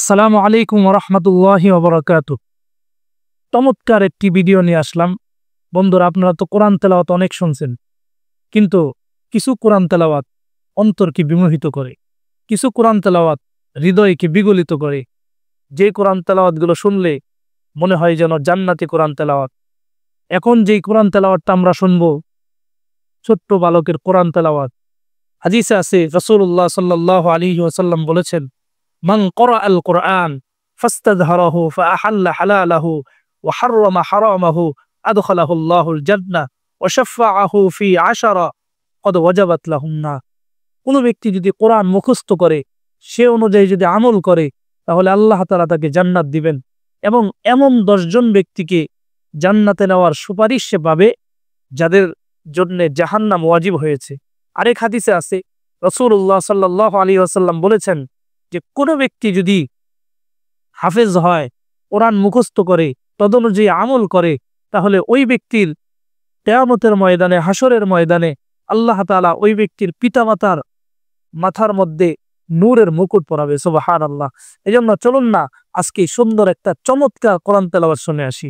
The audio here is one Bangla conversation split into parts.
আসসালামু আলাইকুম ওরহমতুল্লাহি ওবরাকাতুহু। চমৎকার একটি ভিডিও নিয়ে আসলাম। বন্ধুরা, আপনারা তো কোরআন তেলাওয়াত অনেক শুনছেন, কিন্তু কিছু কোরআন তেলাওয়াত অন্তরকে বিমোহিত করে, কিছু কোরআন তেলাওয়াত হৃদয়কে বিগলিত করে। যে কোরআন তেলাওয়াতগুলো শুনলে মনে হয় যেন জান্নাতি কোরআন তেলাওয়াত। এখন যেই কোরআন তেলাওয়াতটা আমরা শুনবো, ছোট্ট বালকের কোরআন তেলাওয়াত। হাদিসে আছে রাসূলুল্লাহ সাল্লাল্লাহু আলাইহি ওয়াসাল্লাম বলেছেন, মান ক্বরাআল কুরআন ফাস্তাযহারাহু ফাআহাল্লা হালালাহু ওয়া হাররামা হারামাহু আদখালাহুল্লাহুল জান্নাহ ওয়া শাফাআহু ফি 10 ক্বাদ ওয়াজাবাত লাহুন নার। কোন ব্যক্তি যদি কোরআন মুখস্থ করে, সে অনুযায়ী যদি আমল করে, তাহলে আল্লাহ তাআলা তাকে জান্নাত দিবেন এবং এমন 10 জন ব্যক্তিকে জান্নাতে নেওয়ার সুপারিশ সে পাবে যাদের জন্য জাহান্নাম ওয়াজিব হয়েছে। আরেক হাদিসে আছে রাসূলুল্লাহ সাল্লাল্লাহু আলাইহি ওয়াসাল্লাম বলেছেন যে কোন ব্যক্তি যদি হাফেজ হয়, কোরআন মুখস্থ করে, তদনুযায়ী আমল করে, তাহলে ওই ব্যক্তির কিয়ামতের ময়দানে, হাসরের ময়দানে আল্লাহ তাআলা ওই ব্যক্তির পিতামাতার মাথার মধ্যে নূরের মুকুট পরাবে। সুবহানাল্লাহ। এজন্য চলুন না আজকে সুন্দর একটা চমৎকার কোরআন তেলাওয়াত শুনে আসি।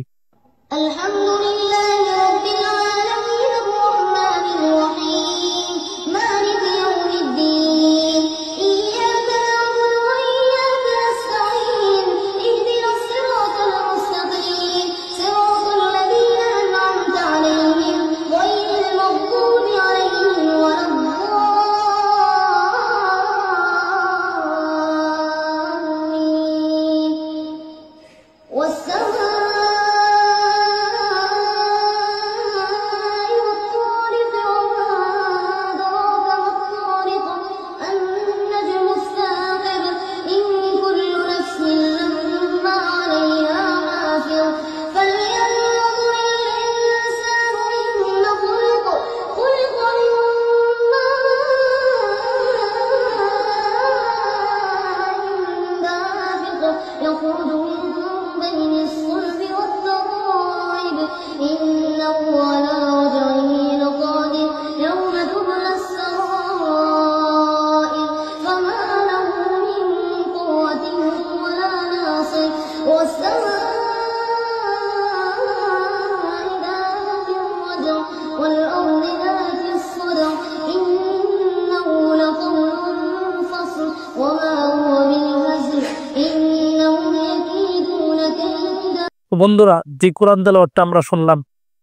বন্ধুরা, যে কোরআন তেলাওয়াতটা আমরা শুনলাম,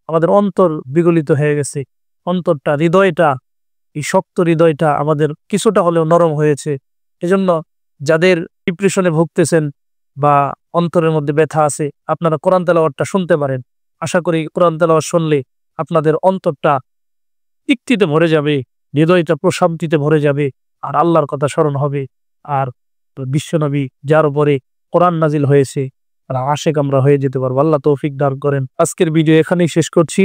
আমাদের অন্তর বিগলিত হয়ে গেছে। অন্তরটা, হৃদয়টা, এই শক্ত হৃদয়টা আমাদের কিছুটা হলেও নরম হয়েছে। এজন্য যাদের ডিপ্রেশনে ভুগতেছেন বা অন্তরের মধ্যে ব্যথা আছে, আপনারা কোরআন তেলাওয়াতটা শুনতে পারেন। আশা করি কোরআন তেলাওয়াত শুনলে আপনাদের অন্তরটা তৃপ্তিতে ভরে যাবে, হৃদয়টা প্রশান্তিতে ভরে যাবে, আর আল্লাহর কথা স্মরণ হবে। আর বিশ্বনবী যার উপরে কোরআন নাজিল হয়েছে, আর আশেক আমরা হয়ে যেতে পারবো। আল্লাহ তৌফিক দান করেন। আজকের ভিডিও এখানেই শেষ করছি।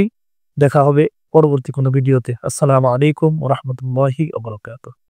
দেখা হবে পরবর্তী কোনো ভিডিওতে। আসসালামু আলাইকুম ওয়া রাহমাতুল্লাহি ওয়া বারাকাতুহু।